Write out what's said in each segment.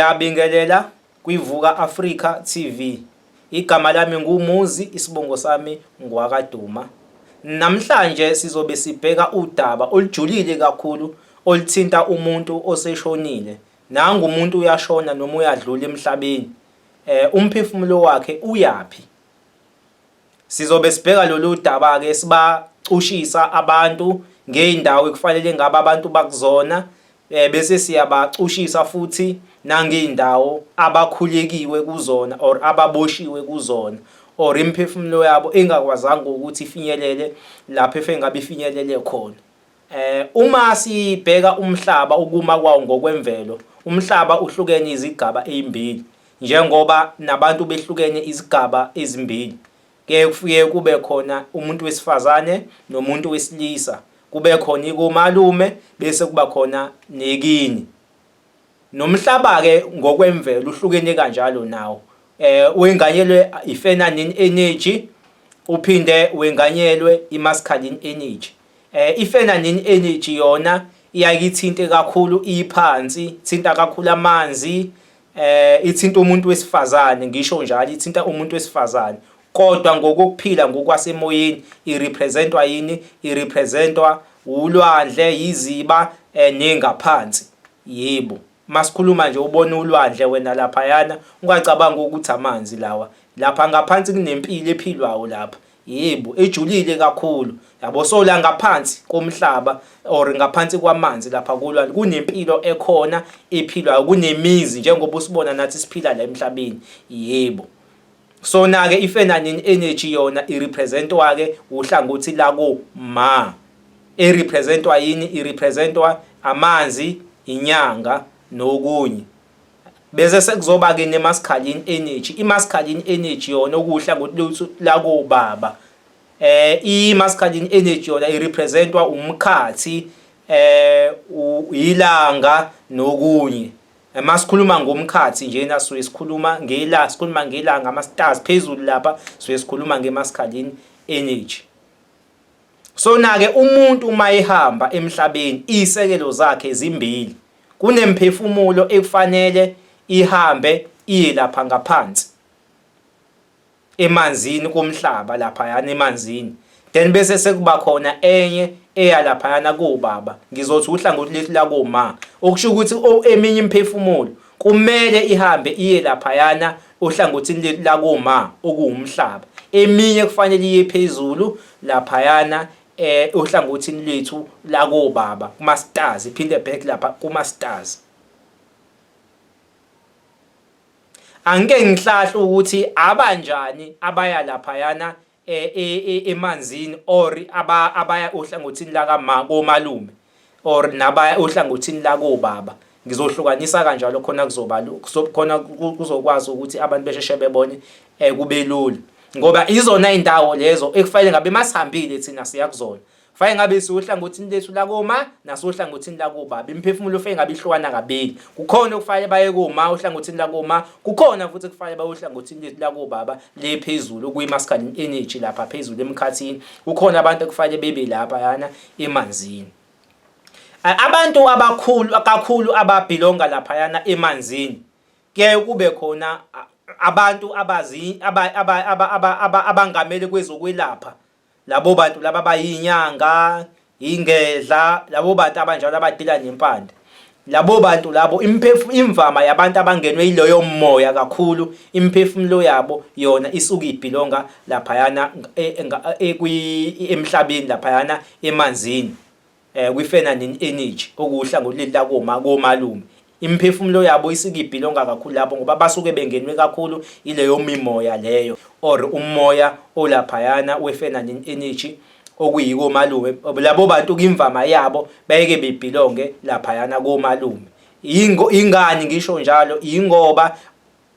Ngiyabingelela kwiVuka Africa TV. Igama lami nguMuzi, isibongo sami ngwakwaDuma. Namhlanje sizobe sibheka udaba olujulile kakhulu oluthinta umuntu oseshonile. Nangu umuntu uyashona noma uyadlula emhlabeni. Umphefumulo wakhe uyapi? Sizobe sibheka lolu daba ke sibacushisa abantu ngeindawo ekufanele ngabe abantu bakuzona. Bese siyabacushisa futhi nangeindawo abakhulekiwe kuzona or ababoshiwe kuzona or imphefumulo yabo engakwazanga ukuthi ifinyelele lapho efengabe ifinyelele khona. Uma sibheka umhlaba ukuma kwawo ngokwemvelo, umhlaba uhlukene izigaba ezimbili njengoba nabantu behlukene izigaba ezimbili. Kufike kube khona umuntu wesifazane nomuntu wesilisa, kube khona ikomalume bese kuba khona nekini. Nomhlaba ke ngokwemvelo uhlukene kanjalo nawo. Wenganyelwe i-feminine energy uphinde wenganyelwe i-masculine energy. I-feminine energy yona iyakithinte kakhulu iphansi, ithinta kakhulu amanzi, ithinta umuntu wesifazane, ngisho njalo ithinta umuntu wesifazane. Kodwa ngokuphila ngokwasemoyeni irepresentwa yini? Irepresentwa ulwandle, iziba nengaphansi. Yebo, masikhuluma nje ubona ulwandle wena laphayana ungacabanga ukuthi amanzi lawa. Lapha ngaphansi kunempilo ephilwayo lapha. Yebo, ejulile kakhulu. Yabo, so la ngaphansi komhlaba or ngaphansi kwamanzi lapha kolwandle kunempilo ekhona ephilwayo, kunemizi njengoba usibona nathi siphila la emhlabeni. Yebo. So na-ke i-feminine energy yona irepresentwa ke uhlangothi lako ma. Irepresentwa yini? Irepresentwa amanzi, inyanga nokunye. Bese sekuzoba ke ne-masculine energy. I-masculine energy yona okuhlangothi lako baba. I-masculine energy yona irepresentwa umkhathi, ilanga nokunye. Masikhuluma ngomkhathi njena suke sikhuluma ngelanga, sikhuluma ngelanga ama-stars phezulu lapha suke sikhuluma nge-masculine energy. So na-ke umuntu uma ehamba emhlabeni isekelo zakhe ezimbili. Kunemphefumulo ekufanele ihambe iye lapha ngaphansi emanzini komhlaba laphayana emanzini. Then bese sekuba khona enye eya laphayana kubaba. Ngizothi uhlangothi lethi la koma. Okusho ukuthi eminye imphefumulo kumele ihambe iye laphayana ohlangothini lethi la koma okuwumhlaba. Eminye kufanele iye phezulu laphayana ohlangothini lethu la kubaba kuma stars, iphinde back lapha kuma stars. Angeke ngihlahle ukuthi abanjani abaya laphayana emanzini or abaya ohlangothini la komalume or nabaya ohlangothini la kobaba. Ngizohlukanisa kanjalo khona khona kuzokwazi ukuthi abantu besheshe bebone kube lula, ngoba izona indawo lezo ekufanele ngabe masihambile thina siya kuzona. Kufanele ngabe siyohlangothini lethu la koma nasohlangothini la kobaba. Imphefumulo kufanele ngabe ihlukana kabili. Kukhona okufanele baye koma ohlangothini la koma, kukhona futhi kufanele baye ohlangothini lethu la kobaba le phezulu kuyi-masculine energy lapha phezulu emkhathini. Kukhona abantu ekufanele bebe lapha yana emanzini. Abantu abakhulu kakhulu ababhilonga lapha yana emanzini ke kube khona abantu abangamele kwezokwelapha. Labo bantu laba bayinyanga, ingedla, labo bantu abanjalo abadila nempande. Labo bantu labo imvama yabantu abangenwe iloyo moya kakhulu, imphefumulo yabo yona isuka ibhilonga laphayana emhlabeni laphayana emanzini. Kwi-feminine energy okuhlangothi la komalume. Imphefumulo yabo isuka ibhilonga kakhulu lapho ngoba basuke bengenwe kakhulu ileyo mimoya leyo or umoya olaphayana we-feminine energy okuyikomalume. Labo bantu imvama yabo bayeke bebhilonge laphayana komalume. Ingani ngisho njalo? Ingoba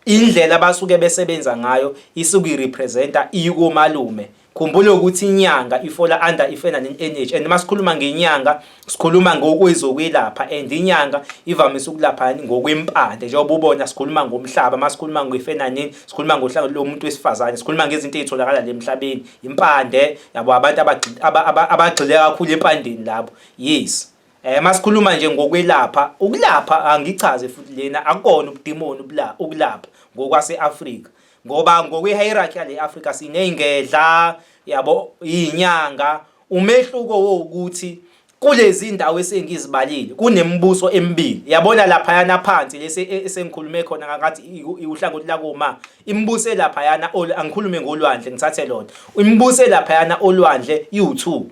indlela basuke besebenza ngayo isuka irepresenta ikomalume. Khumbula ukuthi inyanga ifola under i-feminine energy, and masikhuluma ngenyanga sikhuluma ngokwezokwelapha, and inyanga ivamise ukulapha ngokwempande. Njengoba ubona sikhuluma ngomhlaba, masikhuluma nge-feminine sikhuluma ngohlangothi lomuntu wesifazane, sikhuluma ngezinto ezitholakala la emhlabeni, impande. Yabo, abantu abagxile kakhulu empandeni labo. Yes. Masikhuluma nje ngokwelapha, ukulapha angichaze futhi lena akukona ubudimoni ukulapha ngokwase-Afrika, ngoba ngokwe-hierarchy yale Afrika siney'ngedla, yabo, iy'nyanga. Umehluko wokuthi kulezi ndawo esengizibalile kunemibuso emibili. Yabona laphayana phansi lesi esengikhulume khona ngakathi uhlangothi lakoma, imibuso elaphayana angikhulume ngolwandle ngithathe lona. Imibuso elaphayana olwandle iwu2.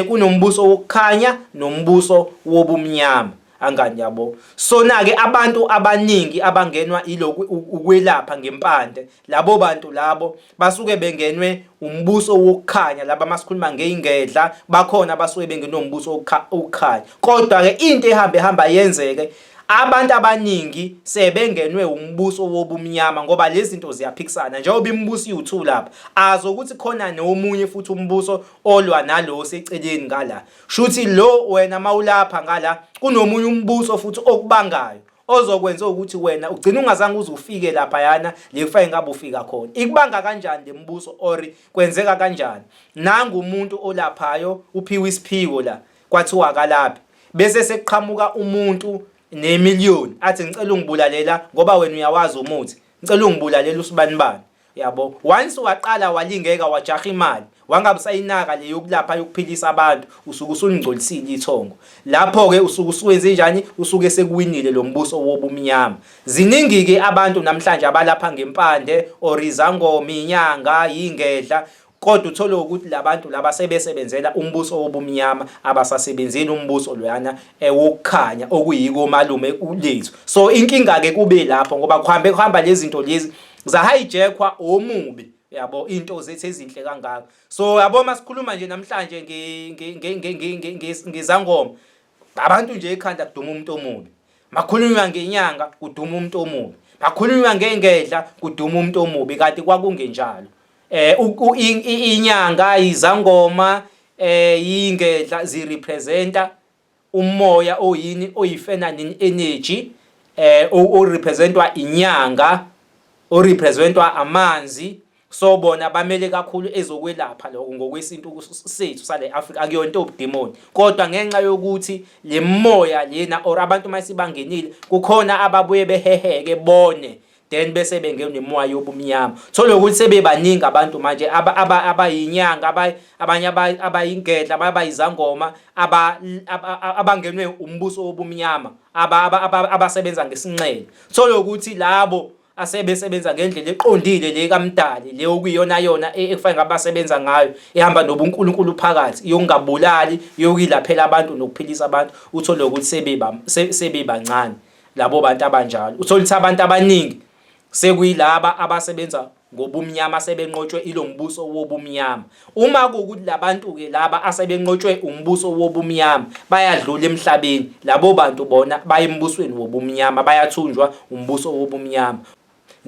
Kunombuso wokukhanya nombuso wobumnyama, angani yabo. Sona-ke abantu abaningi abangenwa iloku ukwelapha ngempande, labo bantu labo basuke bengenwe umbuso wokukhanya. Laba masikhuluma ngey'ngedla bakhona basuke bengenwe umbuso wokukhanya. Kodwa-ke into ehamba yenzeke, abantu abaningi sebengenwe umbuso wobumnyama ngoba lezi zinto ziyaphikisana. Njengoba imibuso iwu2 lapha, azokuthi khona nomunye futhi umbuso olwa nalo seceleni ngala. Shuthi lo wena mawulapha ngala kunomunye umbuso futhi okubangayo ozokwenza ukuthi wena ugcina ungazange uze ufike lapha yana le kufanele ngabe ufika khona. Ikubanga kanjani le mbuso or kwenzeka kanjani? Nanga umuntu olaphayo uphiwe isiphiwo la kwathiwa akalaphi, bese sekuqhamuka umuntu nemiliyoni athi ngicela ungibulalela ngoba wena uyawazi umuthi, ngicela ungibulalela usibanibani, yabo. Once waqala walingeka wajaha imali, wangabe sayinaka le yokulapha yokuphilisa abantu, usuke usuningcolisile ithongo. Lapho-ke usuke usuwenze njani? Usuke sekuwinile lo mbuso wobumnyama. Ziningi-ke abantu namhlanje abalapha ngempande or izangoma, inyanga, ingedla, kodwa uthole ukuthi labantu laba sebesebenzela umbuso wobumnyama, abasasebenzeli umbuso loyana wokukhanya okuyiko malume lethu. So inkinga-ke kube lapho ngoba kuhamba lezi zinto lezi zahijackwa omubi, yabo, into zethu ezinhle kangaka. So yabo, masikhuluma nje namhlanje ngezangoma, abantu nje ekhanda kuduma umuntu omubi. Makhulunywa ngenyanga kuduma umuntu omubi. Makhulunywa ngengedla kuduma umuntu omubi, kanti kwakungenjalo. Inyanga, izangoma, ingedla zirepresenta umoya oyini oyi-feminine energy, orepresentwa inyanga, orepresentwa amanzi. So bona bamele kakhulu ezokwelapha lokho ngokwesintu sethu sale Afrika, akuyonto obudimoni. Kodwa ngenxa yokuthi le moya lena or abantu masibangenile kukhona ababuye beheheke bone, then bese bengenwe nemoya yobumnyama. Thola ukuthi sebebaningi abantu manje abayinyanga, abanye abayingedla, abayizangoma, abangenwe umbuso wobumnyama, abasebenza ngesinxele. Thola ukuthi labo asebesebenza ngendlela eqondile le kaMdali, le okuyiyona yona ekufanele ngabasebenza ngayo, ehamba nobuNkulunkulu phakathi, yokungabulali, yokuyilaphela abantu nokuphilisa abantu. Uthole ukuthi sebebancane labo bantu abanjalo. Uthole ukuthi abantu abaningi sekuyilaba abasebenza ngobumnyama, sebenqotshwe ilo mbuso wobumnyama. Uma kuwukuthi labantu-ke laba asebenqotshwe umbuso wobumnyama bayadlula emhlabeni, labo bantu bona bayembusweni wobumnyama, bayathunjwa umbuso wobumnyama.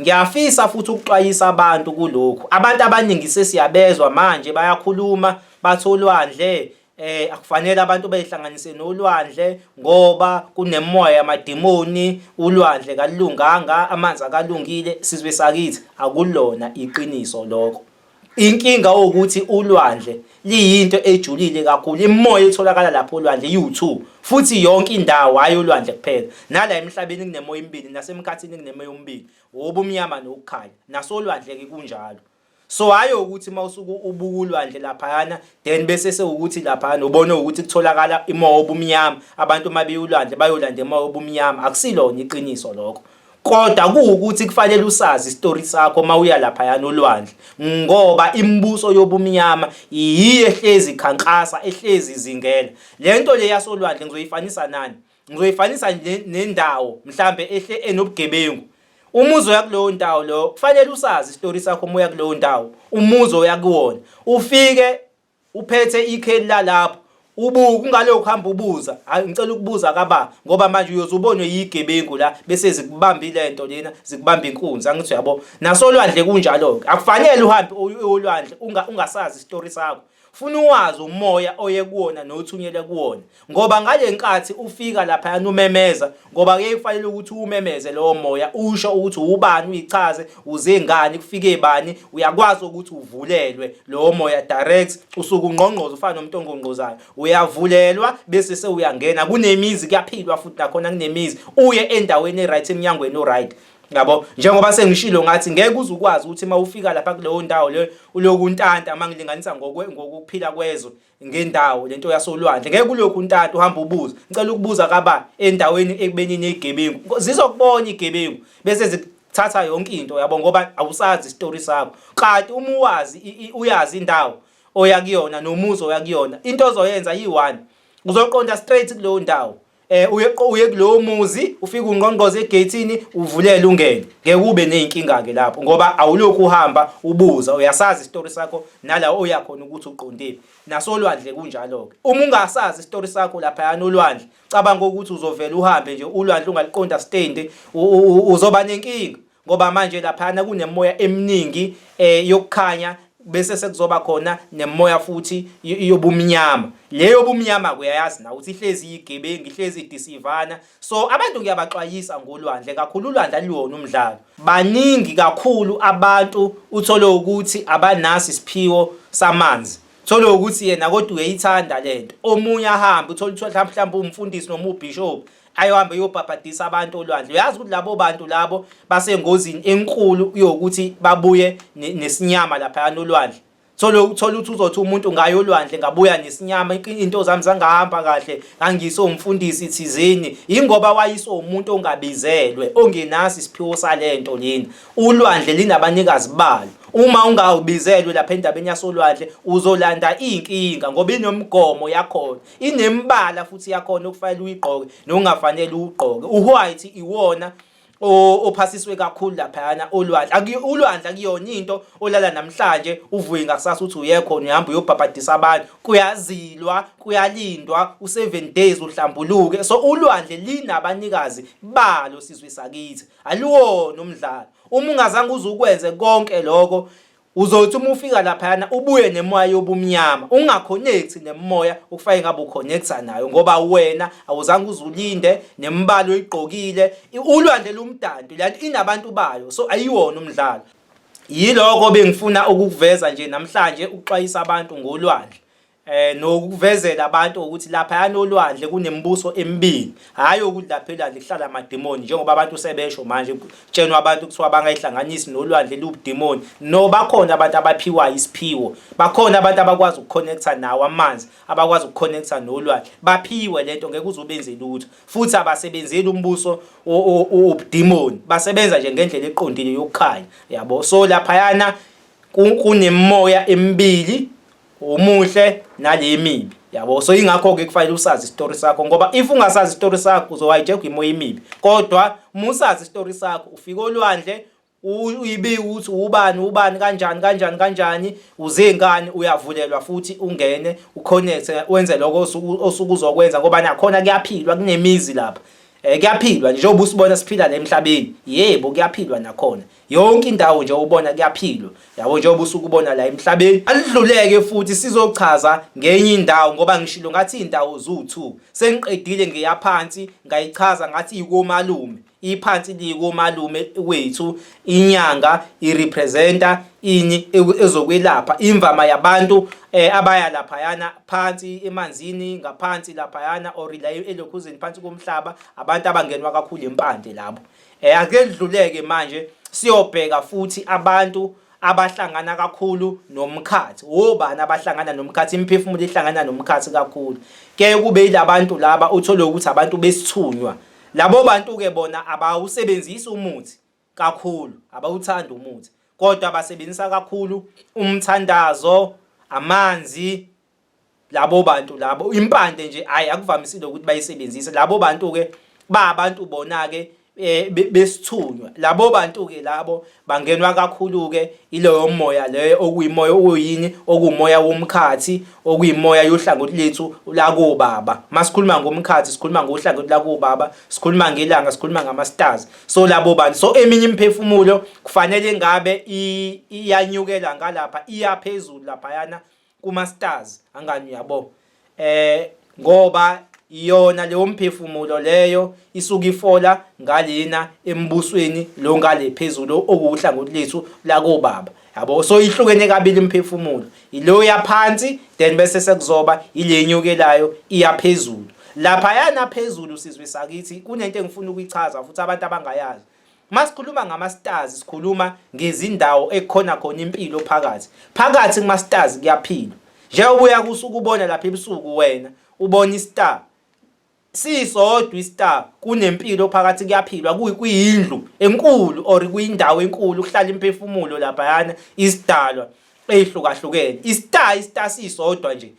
Ngiyafisa futhi ukuxwayisa abantu kulokhu. Abantu abaningi sesiyabezwa manje bayakhuluma bathi olwandle akufanele abantu bayihlanganise nolwandle ngoba kunemoya yamadimoni, ulwandle kalunganga, amanzi akalungile. Sizwe sakithi akulona iqiniso lokho. Inkinga ukuthi ulwandle liyinto ejulile kakhulu. Imoya etholakala lapho olwandle iwu2, futhi yonke indawo hayi olwandle kuphela. Nala emhlabeni kunemoya emibili, nasemkhathini kunemoya emibili, wobumnyama nokukhanya. Nasolwandle-ke kunjalo. So hayi ukuthi mawusuku ubuka ulwandle laphayana then bese sewukuthi laphayana ubone ukuthi kutholakala imoya wobumnyama, abantu mabe ulwandle bayolanda imoya wobumnyama. Akusilona iqiniso lokho. Kodwa kuwukuthi kufanele usazi istory sakho mawuya laphayana olwandle, ngoba imibuso yobumnyama yiyo ehlezi khankasa, ehlezi izingela. Lento le yasolwandle ngizoyifanisa nani? Ngizoyifanisa nendawo mhlambe ehle enobugebengu. Umuzo yakulowo ndawo lo kufanele usazi istory sakho moya kulowo ndawo, umuzo yakuwona. Ufike uphethe ikheli lalapho, ubuka ungaloku hamba ubuza, ngicela ukubuza kaba ngoba manje uyozubonwe yigebengu la bese zikubambile lento lena, zikubamba inkunzi. Angithi uyabo, nasolwandle kunjalo. Akufanele uhambe olwandle ungasazi istory sakho. Funa uwazi umoya oye kuwona nothunyele kuwona, ngoba ngale nkathi ufika lapha yana umemeza, ngoba ke kufanele ukuthi umemeze lo moya, usho ukuthi ubani, uyichaze uze ngani, kufike bani, uyakwazi ukuthi uvulelwe lo moya direct. Usuku ungqongqoza ufana nomuntu ongqongqozayo, uyavulelwa bese sewuyangena kunemizi kuyaphilwa futhi nakhona kunemizi uye endaweni eright eminyangweni oright yabo njengoba sengishilo ngathi ngeke uzukwazi ukuthi mawufika lapha kuleyo ndawo le ulokuntanta mangilinganisa ngokuphila kwezwe ngendawo lento yasolwandle ngeke kulokhu untanta uhamba ubuza ngicela ukubuza kaba endaweni ekubeni negebengu zizokubona igebengu bese zithatha yonke into yabo ngoba awusazi istory sakho kanti uma uyazi indawo oya kuyona nomuzo oya kuyona into ozoyenza yi1 uzoqonda straight kuleyo ndawo uye kulowo muzi ufika ungqongqoze egatini uvulele ungene ngeke ube nezinkinga ke lapho ngoba awulokhu uhamba ubuza uyasazi istory sakho nala oya khona ukuthi uqondile nasolwandle kunjalo ke uma ungasazi istory sakho lapha yana olwandle cabanga ukuthi uzovela uhambe nje ulwandle ungaliqonda stand uzoba nenkinga ngoba manje lapha kunemoya eminingi yokukhanya bese sekuzoba khona nemoya futhi yobumnyama leyo bumnyama kuyayazi na ukuthi ihlezi igebengu ihlezi idisivana so abantu ngiyabaxwayisa ngolwandle kakhulu ulwandle aliwona umdlalo baningi kakhulu abantu uthole ukuthi abanasi isiphiwo samanzi thole ukuthi yena kodwa uyayithanda lento omunye ahamba uthola mhlawumbe umfundisi noma ubishop ayohambe yobhabhadisa abantu olwandle uyazi ukuthi labo bantu labo basengozini enkulu yokuthi babuye nesinyama lapha yana olwandle thola ukuthi uzothi umuntu ngayo olwandle ngabuya nesinyama into zami zangahamba kahle ngangiso umfundisi thizeni ingoba wayiso umuntu ongabizelwe ongenasi isiphiwo salento lena ulwandle linabanikazi balo uma ungawubizelwe lapha endabeni yasolwandle uzolanda inkinga ngoba inomgomo yakhona inembala futhi yakhona okufanele uyigqoke nongafanele ugqoke uwhite iwona ophasiswe kakhulu lapha yana olwandle ulwandle akuyona into olala namhlanje uvuye ngakusasa uthi uyekhona uhamba uyobhabhadisa abantu kuyazilwa kuyalindwa u7 days uhlambuluke so ulwandle linabanikazi balo sizwe sakithi aluwona umdlalo uma ungazange uzukwenze konke lokho uzothi uma ufika lapha yana ubuye nemoya yobumnyama ungaconnect nemoya ukufike ngabe uconnecta nayo ngoba wena awuzange uzulinde nembalo oyigqokile ulwandle lumdanti lanti inabantu bayo so ayiwona umdlalo yiloko bengifuna ukuveza nje namhlanje ukuxwayisa abantu ngolwandle nokuvezela abantu ukuthi lapha yana olwandle kunembuso emibili hayi ukuthi lapha elwandle kuhlala amademoni njengoba abantu sebesho manje kutshenwa abantu kuthiwa bangayihlanganisi nolwandle lubudemoni no bakhona abantu abaphiwa isiphiwo bakhona abantu abakwazi ukuconnecta nawo amanzi abakwazi ukuconnecta nolwandle baphiwe lento ngeke uzobenze lutho futhi abasebenzeli umbuso obudemoni basebenza nje ngendlela eqondile yokukhanya yabo so lapha yana kunemoya emibili umuhle nalemibi yabo so ingakho ke kufanele usazi istory sakho ngoba if ungasazi istory sakho uzohijack imoya emibi kodwa uma usazi istory sakho ufika olwandle uyibike ukuthi ubani kanjani uzengane uyavulelwa futhi ungene uconnect wenze lokho osuku uzokwenza ngoba nakhona kuyaphilwa kunemizi lapha kuyaphilwa njengoba usibona siphila la emhlabeni yebo kuyaphilwa nakhona yonke indawo nje ubona kuyaphilwa yabo njengoba usukubona la emhlabeni alidluleke futhi sizochaza ngenye indawo ngoba ngishilo ngathi indawo zu2 sengiqedile ngiyaphansi ngayichaza ngathi ikomalume iphansi likomalume wethu inyanga irepresenta ini ezokwelapha imvama yabantu abaya lapha yana phansi emanzini ngaphansi lapha yana or la elokhuzeni phansi komhlaba abantu abangenwa kakhulu impande labo ake lidluleke manje siyobheka futhi abantu abahlangana kakhulu nomkhathi obani abahlangana nomkhathi imphefumulo ihlangana nomkhathi kakhulu ke kube yilabantu laba uthole ukuthi abantu besithunywa labo bantu ke bona abawusebenzisa umuthi kakhulu abawuthanda umuthi kodwa basebenzisa kakhulu umthandazo amanzi labo bantu labo impande nje akuvamisile ukuthi bayisebenzise labo bantu ke ba abantu bona ke besithunywa labo bantu ke labo bangenwa kakhulu ke ileyo moya leyo okuyimoya oyini okumoya womkhathi okuyimoya yohlangothi lethu la kubaba masikhuluma ngomkhathi sikhuluma ngohlangothi la kubaba sikhuluma ngelanga sikhuluma ngama stars so labo bantu so eminye imphefumulo kufanele ngabe iyanyukela ngalapha iyaphezulu lapha yana kuma stars angani yabo ngoba iyona leyo mphefumulo leyo isuka ifola ngalena embusweni lo ngale phezulu okuhlangothi lethu la kubaba yabo. So ihlukene kabili imphefumulo, ilo yaphansi then bese sekuzoba ile nyukelayo iyaphezulu. Lapha yana phezulu sizwe sakithi kunento engifuna ukuyichaza futhi abantu abangayazi. Masikhuluma ngama-stars sikhuluma ngezindawo ekukhona khona impilo phakathi kuma-stars kuyaphila. Njengoba uya kusuku ubona lapha ebusuku wena ubona i-star sisodwa i-star kunempilo phakathi kuyaphilwa kuyindlu enkulu or kuyindawo enkulu kuhlala imphefumulo lapha yana isidalwa ehlukahlukene. I-star sisodwa nje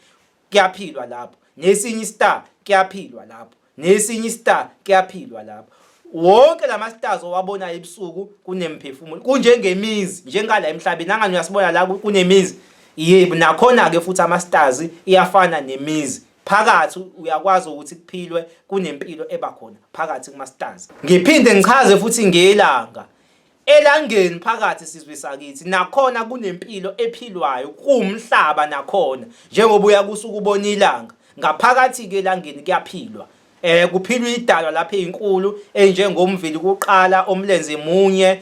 kuyaphilwa lapho, nesinye i-star kuyaphilwa lapho, nesinye i-star kuyaphilwa lapho. Wonke lama stars owabona ebusuku kunemphefumulo kunjengemizi njengala emhlabeni angani uyasibona la kunemizi. Yebo nakhona ke futhi ama stars iyafana nemizi, phakathi uyakwazi ukuthi kuphilwe kunempilo ebakhona phakathi kuma stars. Ngiphinde ngichaze futhi ngelanga, elangeni phakathi sizwe sakithi nakhona kunempilo ephilwayo kumhlaba nakhona njengoba uya kusuku ubona ilanga ngaphakathi ke elangeni kuyaphilwa. Kuphilwa idalwa lapha ezinkulu enjengomvili kuqala omlenze munye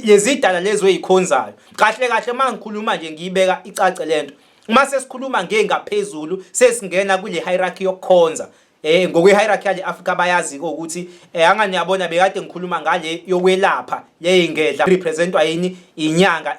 lezi idalwa lezo ezikhonzayo. Kahle kahle mangikhuluma nje ngiyibeka icace lento. Uma sesikhuluma ngengaphezulu sesingena kule hierarchy yokukhonza. Ngokwe hierarchy yale Africa bayazi ukuthi angani yabona bekade ngikhuluma ngale yokwelapha leyingedla representwa yini inyanga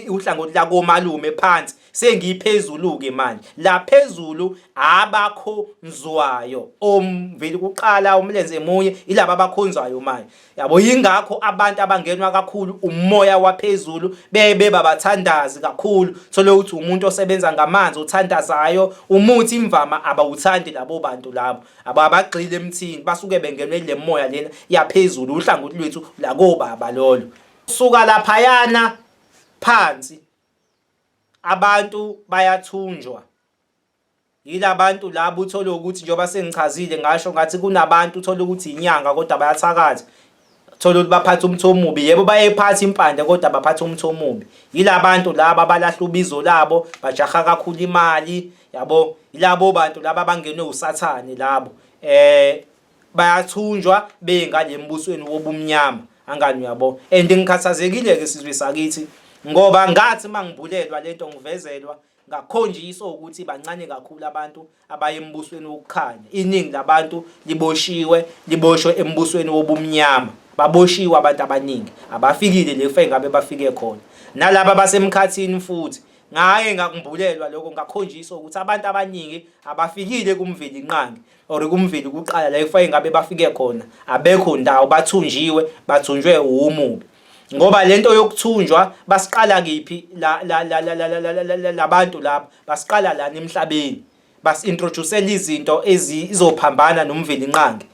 uhlangothi la komalume phansi. Sengiphezulu ke manje la phezulu abakhonzwayo omveli kuqala omlenze munye ilaba abakhonzwayo manje yabo. Yingakho abantu abangenwa kakhulu umoya waphezulu bebe babathandazi kakhulu. Thole ukuthi umuntu osebenza ngamanzi uthandazayo umuthi imvama abawuthandi labo bantu labo abagxile emthini basuke bengenwe le moya lena yaphezulu uhlangothi lwethu la kobaba lolo. Suka lapha yana phansi abantu bayathunjwa yilabantu labo. Uthola ukuthi njoba sengichazile ngasho ngathi kunabantu uthola ukuthi inyanga kodwa bayathakatha, uthola ukuthi baphatha umthomubi. Yebo bayephatha impande kodwa baphatha umthomubi. Yilabantu laba abalahla ubizo labo bajaha kakhulu imali yabo. Yilabo bantu laba abangenwe usathane labo bayathunjwa bengale embusweni wobumnyama angani uyabo. And ngikhathazekile ke sizwe sakithi ngoba ngathi mangibulelwa lento ngivezelwa ngakhonjiswa ukuthi bancane kakhulu abantu abaye embusweni wokukhanya. Iningi labantu liboshwe embusweni wobumnyama, baboshiwe abantu abaningi abafikile lefa engabe bafike khona. Nalabo basemkhathini futhi ngaye ngakumbulelwa lokho ngakhonjiswa ukuthi abantu abaningi abafikile kumveli nqangi or kumveli kuqala la efa engabe bafike khona abekho ndawo, bathunjwe umubi. Ngoba lento yokuthunjwa basiqala kiphi labantu laba basiqala la emhlabeni, basintroducele izinto ezizophambana nomveli nqangi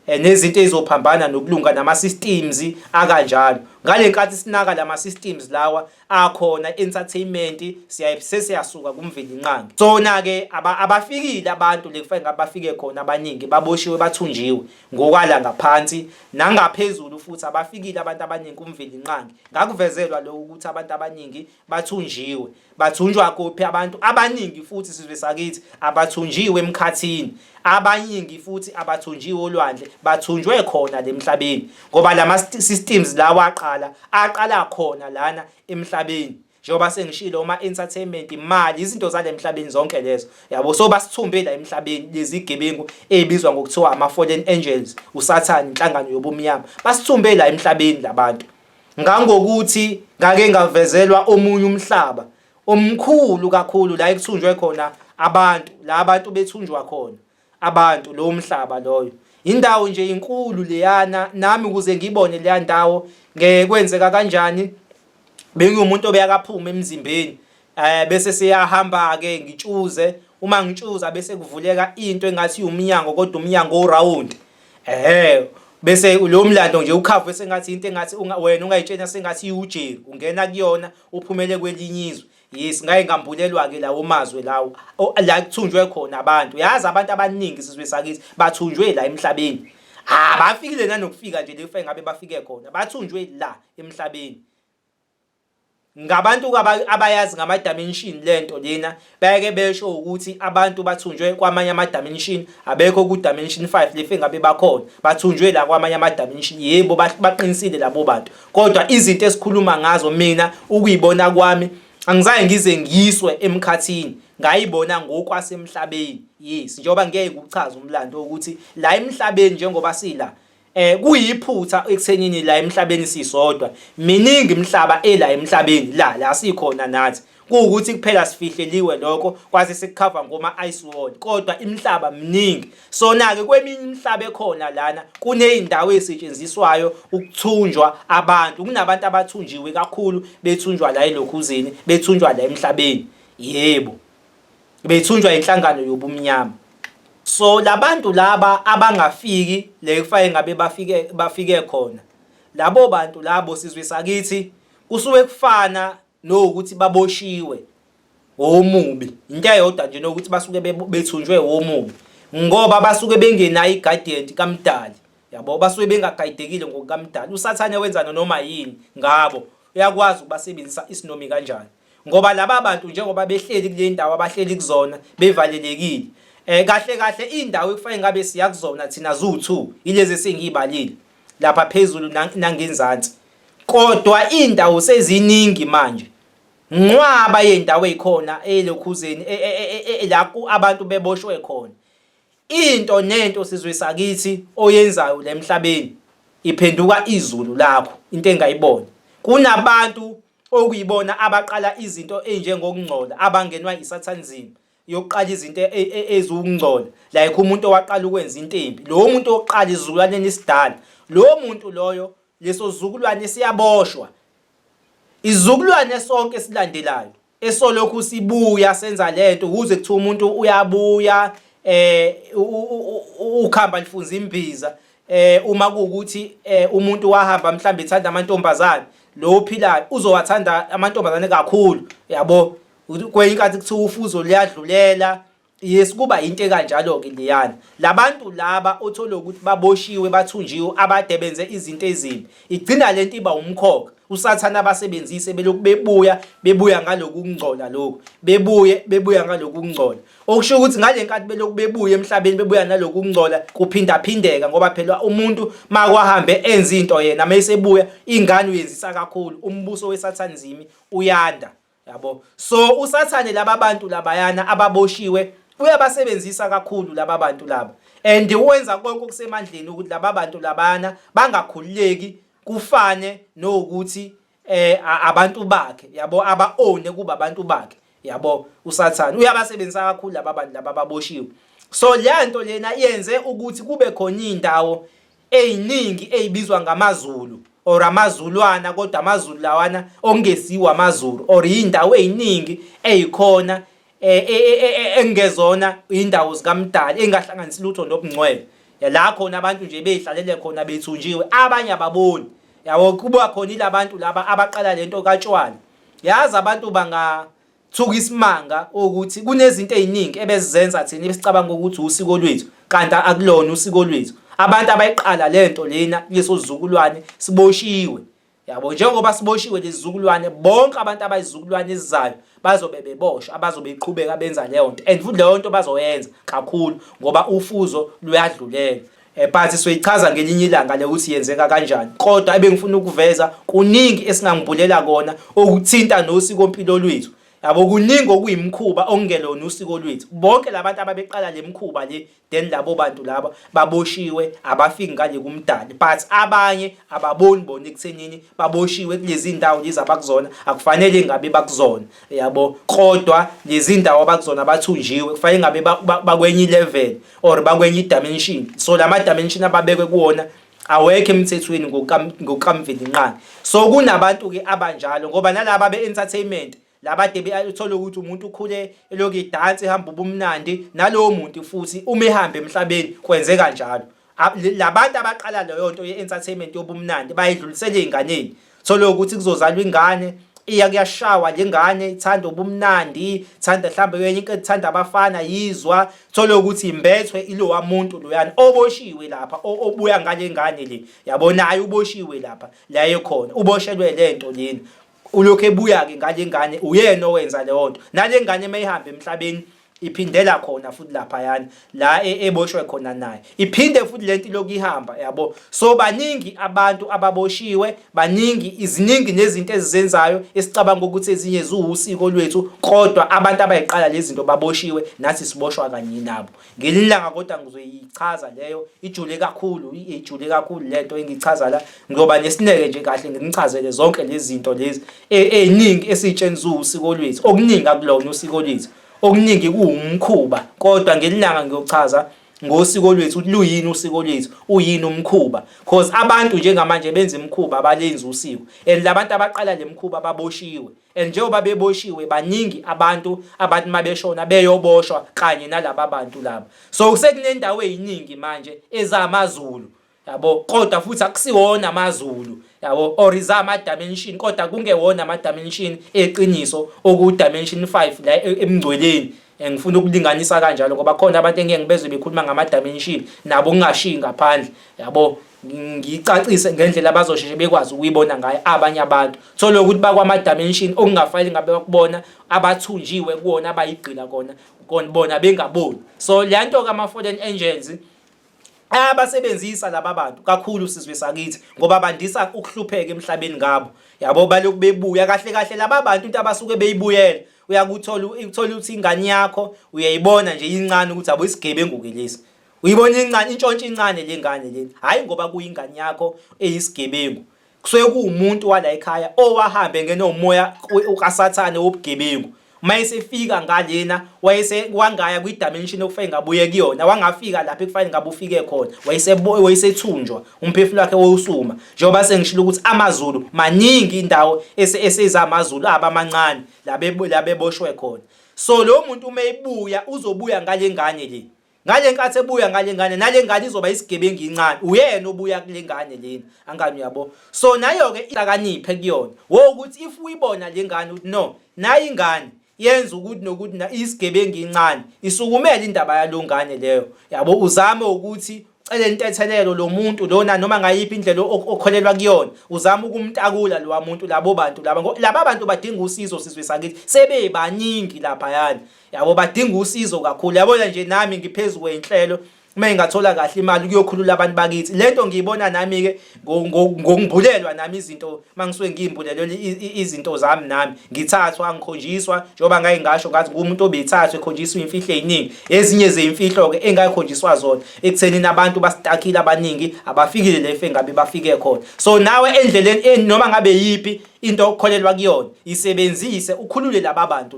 nezinto ezizophambana nokulunga nama systems akanjalo. Ngale nkathi sinaka lama systems lawa akhona entertainment siyasuka kumveli nqangi. Sona ke abafikile abantu lekufanele ngabafike khona abaningi baboshiwe bathunjiwe ngokwala ngaphansi nangaphezulu futhi abafikile abantu abaningi kumveli nqangi. Ngakuvezelwa lokho ukuthi abantu abaningi bathunjiwe. Bathunjwa kuphi abantu abaningi futhi sizwe sakithi abathunjiwe emkhathini, abaningi futhi abathunjiwe olwandle bathunjwe khona lemhlabeni ngoba lama systems lawa aqala khona lana emhlabeni. Njengoba sengishilo uma entertainment imali izinto zale emhlabeni zonke lezo yabo. So basithumbe la emhlabeni lezi gebengu ezibizwa ngokuthiwa ama fallen angels, usathani inhlangano yobumnyama basithumbe la emhlabeni labantu. Ngangokuthi ngake ngavezelwa omunye umhlaba omkhulu kakhulu la ekuthunjwe khona abantu, la abantu bethunjwa khona abantu lo mhlaba loyo. Indawo nje inkulu leyana nami ukuze ngibone leya ndawo ngekwenzeka kanjani bengumuntu obeyakaphuma emzimbeni bese siyahamba ke ngitshuze. Uma ngitshuza bese kuvuleka into engathi umnyango kodwa umnyango oround bese lo mlando nje ukhava sengathi into engathi wena ungayitshena sengathi ujeri ungena kuyona uphumele kwelinye izwe. Yes, ngaye ngambulelwa ke lawo mazwe lawo la kuthunjwe khona abantu. Yazi abantu abaningi sizwe sakithi bathunjwe la emhlabeni. Bafikile nanokufika nje lefa engabe bafike khona bathunjwe la emhlabeni. ngabantu abayazi ngama-dimension lento lena bayake besho ukuthi abantu bathunjwe kwamanye ama-dimension abekho ku-dimension 5 lefe ngabe bakhona bathunjwe la kwamanye ama-dimension. Yebo baqinisile labo bantu, kodwa izinto esikhuluma ngazo mina ukuyibona kwami angizange ngize ngiyiswe emkhathini, ngayibona ngokwasemhlabeni. Yes, njengoba ngeke ukuchaza umlando ukuthi la emhlabeni njengoba sila kuyiphutha ekuthenini la emhlabeni sisodwa, miningi imhlaba ela emhlabeni la sikhona nathi, kuwukuthi kuphela sifihleliwe lokho kwase sikukhava ngoma ice wall, kodwa imhlaba mningi. So na-ke kweminye imhlaba ekhona lana kuney'ndawo ezisetshenziswayo ukuthunjwa abantu, kunabantu abathunjiwe kakhulu bethunjwa la elokhuzeni, bethunjwa la emhlabeni. Yebo, bethunjwa inhlangano yobumnyama. So labantu laba abangafiki le kufanele ngabe bafike khona, labo bantu labo sizwe sakithi kusuke kufana nokuthi baboshiwe omubi, into eyodwa nje nokuthi basuke bethunjwe omubi ngoba basuke bengenayo iguidance kaMdali. Yabo, basuke bengagayidekile ngokukaMdali. Usathane wenza noma yini ngabo, uyakwazi ukubasebenzisa isinomi kanjani, ngoba laba bantu njengoba behleli kule ndawo abahleli kuzona bevalelekile. Kahle indawo ekufanele ngabe siya kuzona thina zu2 ilezi esengiyibalile lapha phezulu nangenzansi, kodwa indawo seziningi manje. Nqwaba yendawo ezikhona elokhuzeni la abantu beboshwe khona. Into nento sizwe sakithi oyenzayo la emhlabeni iphenduka izulu lakho, into engayibona. Kunabantu okuyibona abaqala izinto ezinjengokungcola, abangenwa isathanizim yokuqala izinto ezungcola, like umuntu owaqala ukwenza into embi. Lo muntu oqala izizukulwane esidala, lo muntu loyo leso zizukulwane siyaboshwa. Izizukulwane sonke esilandelayo esolokhu sibuya senza lento ukuze kuthiwa umuntu uyabuya ukhamba lifunza imbiza. Uma kuwukuthi umuntu wahamba mhlambe ethanda amantombazane, lo uphilayo uzowathanda amantombazane kakhulu. Yabo, kwenye inkathi kuthiwa ufuzo liyadlulela. Yes, kuba into kanjalo ke leyana. Labantu laba othola ukuthi baboshiwe bathunjiwe abade benze izinto ezimbi, igcina lento iba umkhokha. Usathana abasebenzise beloku bebuya ngaloku kungcola lokho, bebuya ngaloku kungcola, okusho ukuthi ngale nkathi beloku bebuya emhlabeni bebuya naloku kungcola kuphinda phindeka, ngoba phela umuntu makwahambe enza into yena mayesebuya ingane uyenzisa kakhulu, umbuso wesathanizimi uyanda. Yabo, so usathane laba bantu labayana ababoshiwe uyabasebenzisa kakhulu laba bantu laba, and uwenza konke okusemandleni ukuthi laba bantu labana bangakhululeki kufane nokuthi abantu bakhe. Yabo, aba-one kuba abantu bakhe. Yabo, usathane uyabasebenzisa kakhulu laba bantu laba ababoshiwe. So lento lena yenze ukuthi kube khona indawo eziningi ezibizwa ngamaZulu or amazulwana, kodwa amazulu lawana ongesiwa amazulu, or indawo eziningi ezikhona engezona indawo zikaMdali engahlanganisi lutho nobungcwele. La khona abantu nje bezihlalele khona bethunjiwe, abanye ababoni. Yabo, kuba khona ilabantu laba abaqala lento kaTshwane. Yazi abantu bangathuka isimanga ukuthi kunezinto eziningi ebezizenza thina esicabanga ukuthi usiko lwethu, kanti akulona usiko lwethu. Abantu abayiqala lento lena leso zizukulwane siboshiwe. Yabo, njengoba siboshiwe lezizukulwane, bonke abantu abayizizukulwane ezizayo bazobe beboshwa, abazobe beqhubeka benza leyo nto, and futhi leyo nto bazoyenza kakhulu ngoba ufuzo luyadlulela. But sizoyichaza ngelinye ilanga le ukuthi yenzeka kanjani, kodwa ebengifuna ukuveza kuningi esingangibulela kona okuthinta nosiko mpilo lwethu. Yabo, kuningi okuyimkhuba okungelona usiko lwethu. Bonke labantu ababeqala lemkhuba le, then labo bantu laba baboshiwe abafiki ngale kuMdali, but abanye ababoni bona ekuthenini baboshiwe kulezi ndawo lezi abakuzona akufanele ngabe bakuzona. Yabo, kodwa lezi ndawo abakuzona bathunjiwe kufanele ngabe bakwenye level or bakwenye dimension. So lama dimension ababekwe kuona awekho emthethweni ngokamveli nqani. So kunabantu ke abanjalo, ngoba nalabo be-entertainment labade bethola ukuthi umuntu ukhule eloku idansi ehamba ubumnandi, nalowo muntu futhi uma ehamba emhlabeni kwenze kanjalo. Labantu abaqala leyo nto ye-entertainment yobumnandi bayidlulisele ey'nganeni. Thola ukuthi kuzozalwa ingane kuyashawa le ngane ithanda ubumnandi, ithanda mhlambe kwenye into ethanda abafana yizwa, thola ukuthi imbethwe ilowa muntu loyana oboshiwe lapha obuya ngale ngane le. Yabo, naye uboshiwe lapha la ekhona, uboshelwe lento leni. ulokhu ebuya-ke ngale ngane uyena owenza leyo nto, nale ngane mayihamba emhlabeni iphindela khona futhi laphayana la eboshwe khona naye, iphinde futhi lento iloku ihamba, yabo. So baningi abantu ababoshiwe, iziningi nezinto ezizenzayo esicabanga ukuthi ezinye ziwusiko lwethu, kodwa abantu abayiqala lezi zinto baboshiwe, nathi siboshwa kanye nabo. Ngelinye ilanga kodwa ngizoyichaza leyo, ijule kakhulu lento engiyichaza la, ngoba nesineke nje kahle nginichazele zonke lezi zinto lezi eziningi esitshenziswa usiko lwethu, okuningi akulona usiko lwethu, okuningi kuwumkhuba, kodwa ngelilanga ngiyochaza ngosiko lwethu ukuthi luyini usiko lwethu, uyini umkhuba, because abantu njengamanje benza imikhuba abalenzi usiko, and labantu abaqala lemikhuba baboshiwe, and njengoba beboshiwe baningi abantu mabeshona beyoboshwa kanye nalaba bantu laba. So kusekunendawo eziningi manje ezamaZulu, yabo, kodwa futhi akusiwona amaZulu, yabo, or izama dimension, kodwa kungewona ama dimension eqiniso oku dimension 5 la emngcweleni. Ngifuna ukulinganisa kanjalo ngoba khona abantu engeke ngibezwe bekhuluma ngama dimension nabo kungashiyi ngaphandle, yabo. Ngicacise ngendlela abazosheshe bekwazi ukuyibona ngayo abanye abantu, thola ukuthi bakwama dimension okungafanele ngabe bakubona, abathunjiwe kuona, abayigqila kona bona bengaboni. So le nto kama fallen angels abasebenzisa laba bantu kakhulu sizwe sakithi ngoba bandisa ukuhlupheka emhlabeni ngabo, yabo. Baloku bebuya kahle kahle laba bantu into abasuke beyibuyela, uyakuthola ukuthi ingane yakho uyayibona nje incane ukuthi abo isigebengu ke lesi, uyibona incane, intshontsho incane le ngane leni, hayi ngoba kuyingane yakho eyisigebengu, kusuke kuwumuntu wala ekhaya owahambe ngenomoya ukasathane wobugebengu. Mayesefika ngalena wangaya kwi-dimension okufanele ngabuye kuyona, wangafika lapha ekufanele ngabe ufike khona, wayesethunjwa umphefumulo wakhe wosuma. Njengoba sengishilo ukuthi amaZulu maningi indawo esezamaZulu abamancane la beboshwe khona. So lo muntu uma ebuya uzobuya ngale ngane le, ngale nkathi ebuya ngale ngane, nale ngane izoba isigebengu incane, uyena obuya kule ngane lena, angani uyabo. So nayo ke ihlakaniphe kuyona wokuthi if uyibona le ngane uthi no, nayi ingane yenza ukuthi nokuthi isigebengu incane, isukumela indaba yalongane leyo, yabo. Uzame ukuthi cele intethelelo lo muntu lona noma ngayiphi indlela okholelwa kuyona, uzama ukumtakula lo muntu, labo bantu laba bantu badinga usizo sizwe sakithi, sebebaningi lapha yana, yabo, badinga usizo kakhulu. Yabona nje nami ngiphezulu kwenhlelo uma ngathola kahle imali kuyokhulula abantu bakithi, lento ngiyibona nami ke ngongibulelwa nami izinto, mangisuke ngiyimbulelwe izinto zami nami, ngithathwa ngikhonjiswa, njoba ngayingasho ngathi ngumuntu obethathwe ekhonjiswa imfihlo eziningi, ezinye zeimfihlo ke engayikhonjiswa zona ekuthenini abantu bastakile abaningi abafikile lefe engabe bafike khona. So nawe endleleni noma ngabe yipi into okholelwa kuyona isebenzise ukhulule laba bantu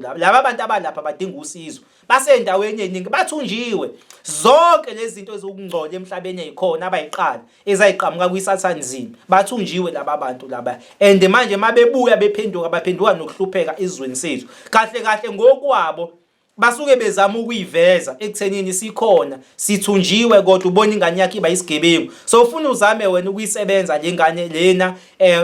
abalapha badinga usizo, basendaweni eziningi bathunjiwe. Zonke lezi zinto ezokungcola emhlabeni ezikhona abayiqala ezayiqhamuka kwisathanizini bathunjiwe laba bantu laba, and manje mabebuya baphenduka nokuhlupheka izweni sethu kahle kahle ngokwabo basuke bezama ukuyiveza ekuthenini sikhona sithunjiwe, kodwa ubona ingane yakhe iba isigebengu. So ufuna uzame wena ukuyisebenza le ngane lena,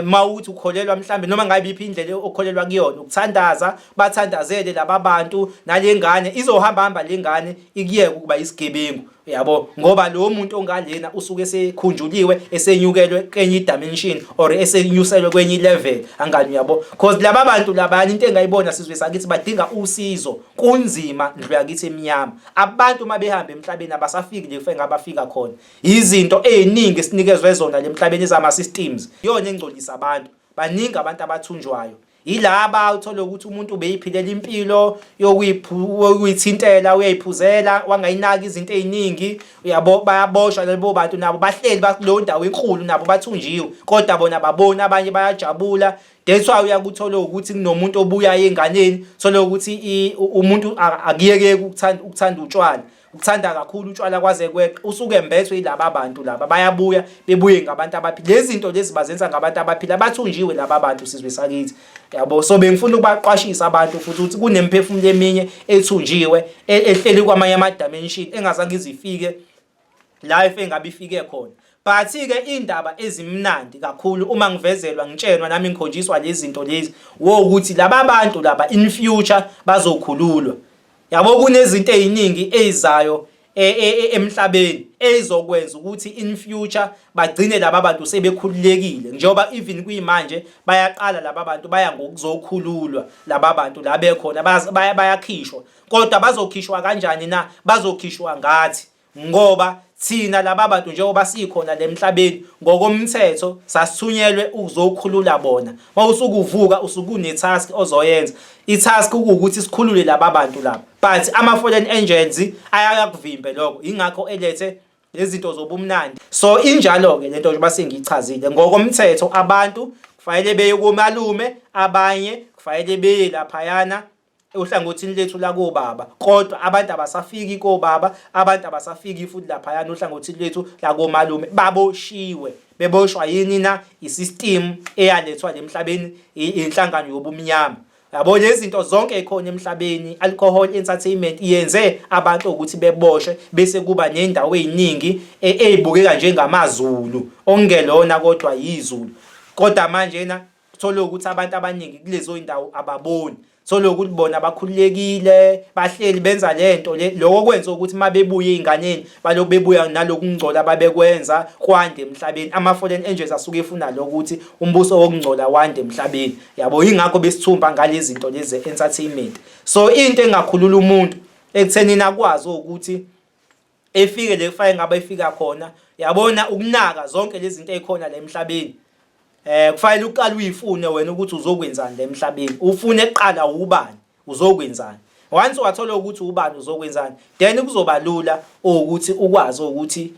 mawuthi ukholelwa mhlambe noma ngabe iphi indlela okholelwa kuyona, ukuthandaza, bathandazele laba bantu, nale ngane izohamba le ngane ikuyeke ukuba isigebengu, yabo. Ngoba lo muntu ongalena usuke esekhunjuliwe, esenyukelwe kwenye dimension or esenyuselwe kwenye level, angani uyabo. Because laba bantu labani into engayibona sizwe sakithi badinga usizo, kunzima ndlu yakithi emnyama. Abantu mabehamba emhlabeni abasafiki le kufanele ngabafika khona, izinto eziningi sinikezwe zona le emhlabeni zama systems yona engcolisa abantu. Baningi abantu abathunjwayo ilaba uthola ukuthi umuntu ubeyiphilela impilo yokuyithintela, uyayiphuzela, wangayinaki izinto eziningi, uyabo. Bayaboshwa labo bantu, nabo bahleli bakulo ndawo enkulu, nabo bathunjiwe, kodwa bona babona, abanye bayajabula. That's why uyakuthola ukuthi kunomuntu obuya enganeni, thola ukuthi umuntu akuyeke ukuthanda utshwala, ukuthanda kakhulu utshwala kwaze kweqe, usuke embethwe yilaba bantu laba, bayabuya bebuye ngabantu abaphila. Lezi zinto lezi bazenza ngabantu abaphila bathunjiwe laba bantu sizwe sakithi, yabo. So bengifuna ukubaqwashisa abantu futhi ukuthi kunemphefumulo eminye ethunjiwe ehleli kwamanye ama dimension engazange izifike la engabe ifike khona. But ke indaba ezimnandi kakhulu uma ngivezelwa ngitshenwa nami ngikhonjiswa lezi zinto lezi wokuthi laba bantu laba in future bazokhululwa, yabo. Kunezinto eziningi ezizayo emhlabeni ezokwenza ukuthi in future bagcine laba bantu sebekhululekile, njengoba even kuyimanje bayaqala laba bantu baya ngokuzokhululwa laba bantu la bekhona bayakhishwa. Kodwa bazokhishwa kanjani na? Bazokhishwa ngathi, ngoba thina laba bantu njengoba sikhona lemhlabeni ngokomthetho sasithunyelwe ukuzokhulula bona. Mawusukuvuka usukune-task ozoyenza, i-task ukuthi sikhulule laba bantu laba, but ama-fallen angels ayakuvimbe lokho, ingakho elethe lezinto zobumnandi. So injalo-ke lento njengoba sengiyichazile, ngokomthetho abantu kufanele beye komalume, abanye kufanele beye laphayana uhlangothini lethu la kobaba, kodwa abantu abasafiki kobaba, abantu abasafiki futhi laphayana uhlangothini lethu la komalume, baboshiwe. Beboshwa yini na? Isystem eyalethwa lemhlabeni, inhlangano yobumnyama. Yabo lezi zinto zonke ekhona emhlabeni, alcohol entertainment iyenze abantu ukuthi beboshwe, bese kuba nendawo eziningi ezibukeka njengamazulu ongelona kodwa yizulu. Kodwa manje na thola ukuthi abantu abaningi kulezo indawo ababoni, thola ukuthi bona bakhululekile, bahleli benza lento lokho kwenza ukuthi mabebuye einganeni balokhu bebuya nalokungcola babekwenza kwande emhlabeni. Ama-fallen angels asuke efuna lokuthi umbuso wokungcola wande emhlabeni. Yabo ingakho besithumba ngalezi zinto lezi entertainment. So into engakhulula umuntu ekuthenini akwazi ukuthi efike le kufanele ngabe efika khona, yabona ukunaka zonke lezi zinto ezikhona la emhlabeni. Kufanele uqala uyifune wena ukuthi uzokwenzani la emhlabeni, ufune eqala ubani uzokwenzani. Once wathola ukuthi ubani uzokwenzani, then kuzoba lula ukuthi ukwazi ukuthi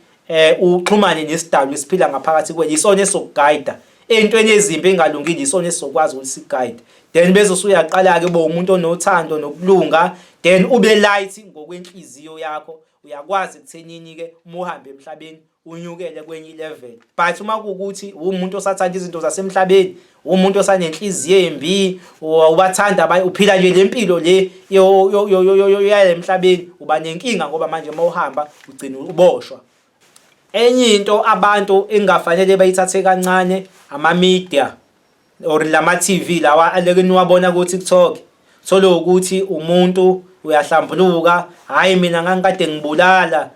uxhumane nesidalwa esiphila ngaphakathi kwethu, isona esokuguide entweni ezimbi engalungile, isona esizokwazi ukuthi siguide. Then bese usuyaqala ke bo umuntu onothando nokulunga, then ube light ngokwenhliziyo yakho, uyakwazi ekuthenini ke umuhambe emhlabeni unyukele kwenye level. But uma kuukuthi umuntu osathanda izinto zasemhlabeni, umuntu osanenhliziyo embi, ubathanda uphila nje lempilo le yale emhlabeni, uba nenkinga ngoba manje mawuhamba ugcina uboshwa. Enye into abantu engafanele bayithathe kancane ama media or lama TV lawa aleke niwabona ku TikTok. Thola ukuthi umuntu uyahlambuluka, hayi mina ngangikade ngibulala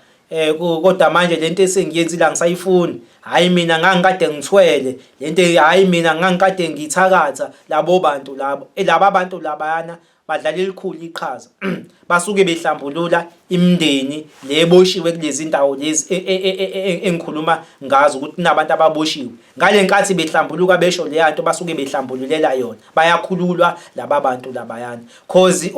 kodwa manje lento esengiyenzile angisayifuni, hayi mina ngangikade ngithwele lento, hayi mina ngangikade ngithakatha. Labo bantu labo laba bantu labayana badlala elikhulu iqhaza. Basuke behlambulula imindeni leboshiwe kulezi ndawo lezi engikhuluma ngazo ukuthi nabantu ababoshiwe. Ngale nkathi behlambuluka besho le yanto basuke behlambululela yona, bayakhululwa laba bantu labayana, cause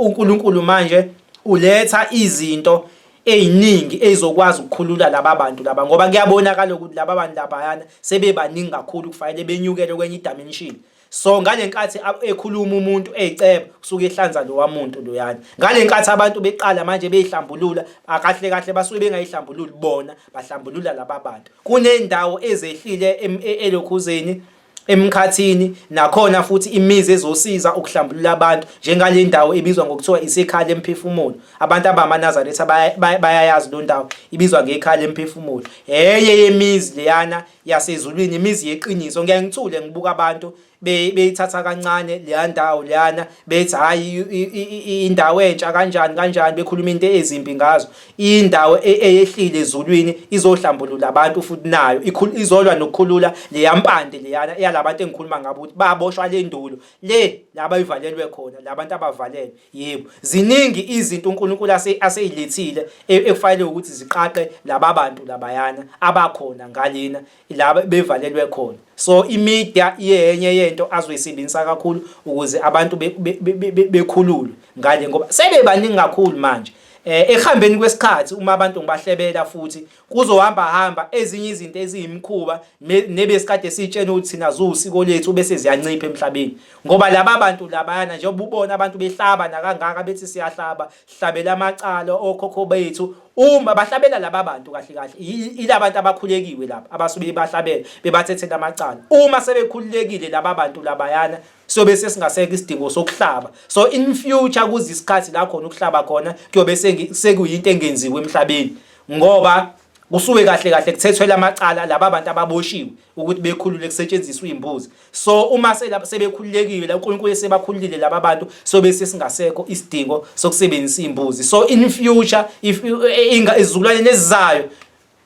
uNkulunkulu manje uletha izinto eziningi ezokwazi ukukhulula laba bantu laba, ngoba kuyabonakala ukuthi laba bantu labayana sebebaningi kakhulu, kufanele benyukele kwenye dimension. So ngale nkathi ekhuluma umuntu eceba kusuke ehlanza lo wamuntu loyana. Ngale nkathi abantu beqala manje beyihlambulula akahle kahle basuke bengayihlambululi bona, bahlambulula laba bantu. Kunendawo ezehlile elokhuzeni emkhathini, nakhona futhi imizi ezosiza ukuhlambulula abantu, njengale ndawo ebizwa ngokuthiwa isekhala emphefumulo. Abantu abamaNazaretha bayayazi lo ndawo ibizwa ngekhala emphefumulo. Enye yemizi leyana yasezulwini, imizi yeqiniso. Ngeke ngithule ngibuka abantu beyithatha kancane leya ndawo leyana, bethi hayi indawo entsha kanjani bekhuluma into ezimbi ngazo. Indawo eyehlile ezulwini izohlambulula abantu futhi nayo izolwa nokukhulula leya mpande leyana yalabantu engikhuluma ngabo ukuthi baboshwa le ndulo le laba ivalelwe khona, labantu abavalelwe. Yebo, ziningi izinto uNkulunkulu aseyilethile ekufanele ukuthi ziqaqe laba bantu labayana abakhona ngalena laba bevalelwe khona. So imedia iyenye yento azoyisebenzisa kakhulu ukuze abantu bekhululwe ngale, ngoba sebebaningi kakhulu manje. Ehambeni kwesikhathi uma abantu ngibahlebela futhi kuzohamba ezinye izinto eziyimkhuba nebesikade sitshena ukuthi thina zusiko lethu bese ziyancipha emhlabeni, ngoba laba bantu labayana njengoba ubona abantu behlaba nakangaka bethi siyahlaba, hlabela amacala okhokho bethu. Uma bahlabela laba bantu kahle ilabantu abakhulekiwe laba abasuke bahlabela bebathethela amacala. Uma sebekhululekile laba bantu labayana sobe sesingaseka isidingo sokuhlaba. So in future kuzisikhathi la khona ukuhlaba khona kuyobe sekuyinto engenziwe emhlabeni, ngoba kusuke kahle kahle kuthethwela amacala laba bantu ababoshiwe ukuthi bekhulule kusetshenziswa imbuzi. So uma sebekhululekile uNkulunkulu sebakhululile laba bantu so bese singasekho isidingo sokusebenzisa imbuzi. So in future if izizukulwane ezizayo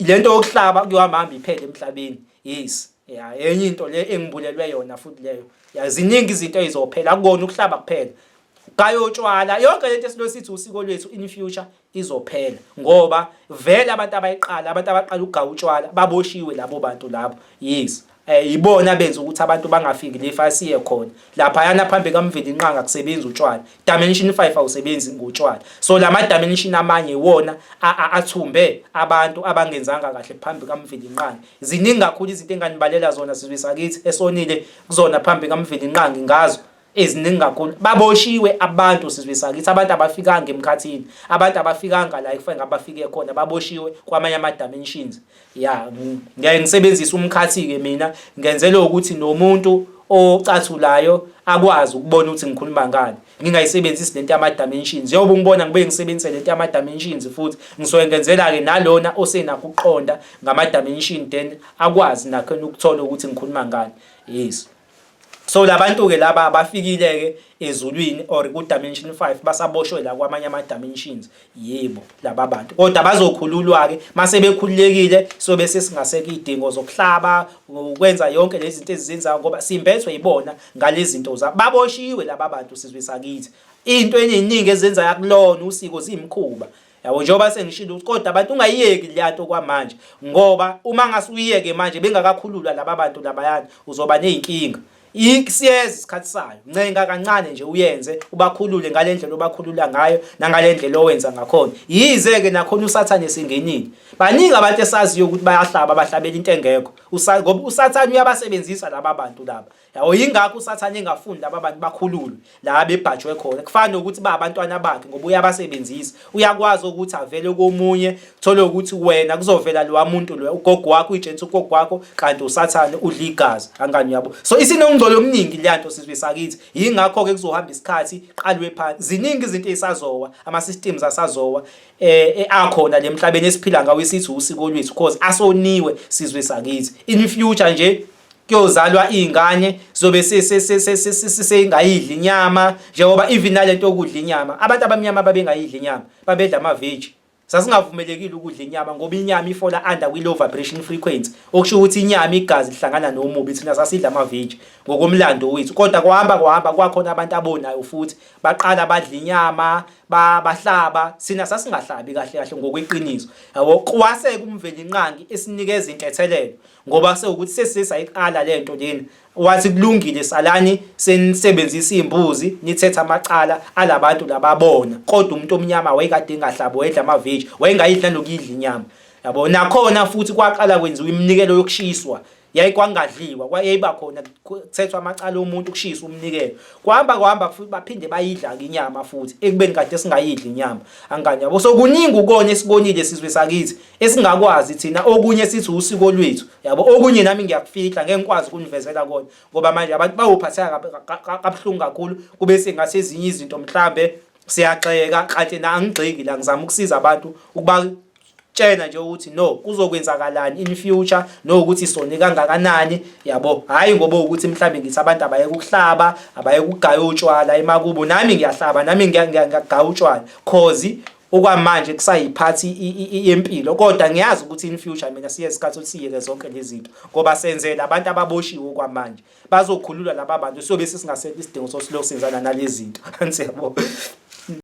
lento yokuhlaba kuyohamba iphele emhlabeni. Yes. Yeah, enye into le engibulelwe yona futhi leyo. Ziningi izinto ezizophela akubona ukuhlaba kuphela. Gayotshwala yonke lento esilosithi usiko lwethu in future izophela ngoba vele abantu abaqala ukugawutshwala baboshiwe labo bantu labo. Yes. Ibona benza ukuthi abantu bangafiki lefa siye khona lapha yana phambi kaMveli Nqanga kusebenza utshwala. Dimension 5 awusebenzi ngotshwala. So lama dimension amanye iwona athumbe abantu abangenzanga kahle phambi kaMveli Nqanga. Ziningi kakhulu izinto enganibalela zona sizwe sakithi esonile kuzona phambi kaMveli Nqanga ngazo. Eziningi kakhulu baboshiwe abantu sizwe sakithi abantu abafikanga emkhathini abantu abafikanga la ekufanele abafike khona baboshiwe kwamanye ama dimensions. Yeah, ngiyaye ngisebenzisa umkhathi ke mina ngenzela ukuthi nomuntu ocathulayo akwazi ukubona ukuthi ngikhuluma ngani ngingayisebenzisi lento yama dimensions. Yoba ngibona ngibe ngisebenzisa lento yama dimensions futhi ngisoke ngenzela ke nalona osenakho ukuqonda ngama dimension then akwazi nakho ukuthola ukuthi ngikhuluma ngani. Yes. So labantu ke laba abafikile ke ezulwini or ku dimension 5 basaboshwe la kwamanye ama dimensions. Yebo laba bantu kodwa bazokhululwa ke mase bekhululekile so bese singaseka idingo zokuhlaba ukwenza yonke lezi zinto ezizenzayo ngoba simbethwe yibona ngalezi zinto zabo baboshiwe laba bantu sizwe sakithi. Into eziningi ezenza yakulona usiko zimkhuba. Yabo njengoba sengishilo ukuthi kodwa abantu ungayiyeki leyanto kwamanje ngoba uma ngasuyiyeke manje bengakakhululwa laba bantu labayana uzoba nezinkinga. Siyeza isikhathi sayo ncenga kancane nje uyenze ubakhulule ngalendlela obakhulula ngayo nangalendlela owenza ngakhona. Yize ke nakhona uSathane esingenile baningi abantu esaziyo ukuthi bayahlaba bahlabela into engekho ngoba uSathane uyabasebenzisa laba bantu laba. Yawo yingakho uSathane engafuni laba bantu bakhululwe la bebhajwe khona kufanele ukuthi abantwana bakhe ngoba uyabasebenzisa uyakwazi ukuthi avele komunye thole ukuthi wena kuzovela lo muntu lo ugogo wakho uyijensi ugogo wakho kanti uSathane udla igazi angani yabo. So isinongcolo omningi leyanto sizwe sakithi yingakho ke kuzohamba isikhathi qalwe phansi ziningi izinto ezisazowa ama systems asazowa akhona lemhlabeni esiphila ngawo esithi usiko lwethu because asoniwe sizwe sakithi. In future nje kuyozalwa izingane zobe sesingayidli inyama njengoba even nalento okudla inyama abantu abamnyama babengayidli inyama babedla ama veg. Sasingavumelekile ukudla inyama ngoba inyama ifola under kwi low vibration frequency okusho ukuthi inyama igazi lihlangana nomubi thina sasidla ama veg ngokomlando wethu kodwa kuhamba kwakhona abantu abonayo futhi baqala badla inyama bahlaba sina sasingahlabi kahle ngokweqiniso. Yabo kwase kuMveli Nqanga esinikeza intethelelo ngoba sekuthi sesisayiqala lento lena wathi kulungile salani senisebenzisa imbuzi nithetha amacala alabantu lababona kodwa umuntu omnyama wayekade engahlabo wedla ama veg wayengayidla nokudla inyama. Yabo nakhona futhi kwaqala kwenziwa iminikelo yokushiswa yayikwangadliwa kwayiba khona kuthethwa amacala omuntu ukushisa umnikelo kuhamba futhi baphinde bayidla ke inyama futhi ekubeni kade singayidli inyama angani yabo. So kuningi ukona esibonile sizwe sakithi esingakwazi thina okunye sithi usiko lwethu yabo okunye nami ngiyakufihla ngeke ngikwazi ukunivezela kona ngoba manje abantu bayophatheka kabuhlungu kakhulu kube sengase ezinye izinto mhlambe siyaxeka kanti na angigxeki la ngizama ukusiza abantu ukuba tshena nje ukuthi no kuzokwenzakalani in future no ukuthi sone kangakanani yabo hayi ngoba ukuthi mhlambe ngithi abantu abaye ukuhlaba abaye ukugaya utshwala emakubo nami ngiyahlaba nami ngiyagaya utshwala cause okwamanje kusayiphathi yempilo kodwa ngiyazi ukuthi in future mina siye isikhathi siyeke zonke lezi zinto ngoba senzela abantu ababoshiwe kwamanje bazokhulula laba bantu so bese singasekho isidingo sosiloko senzana nalezi zinto anti yabo.